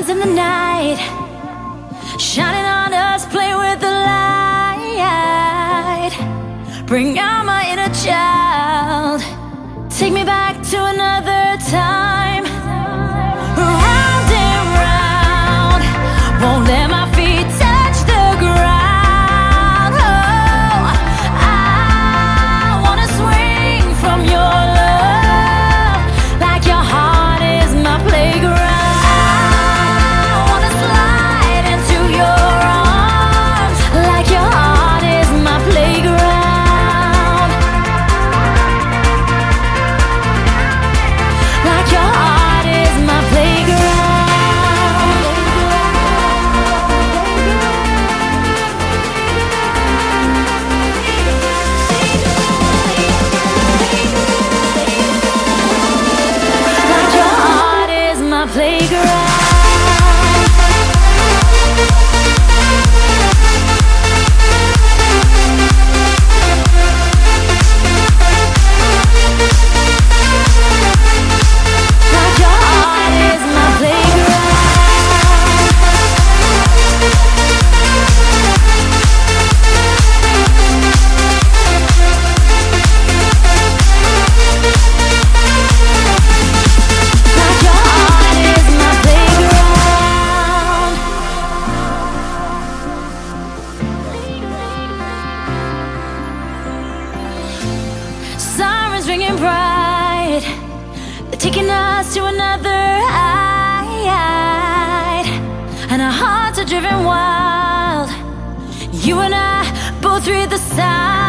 diamonds in the night, shining on us, play with the light. Bring out my inner child, take me back to another time. Round and round, won't let my feet touch the ground. Oh, I wanna swing from your love, like your heart is my playground. Sirens ringing bright, they're taking us to another height, and our hearts are driven wild. You and I both read the signs.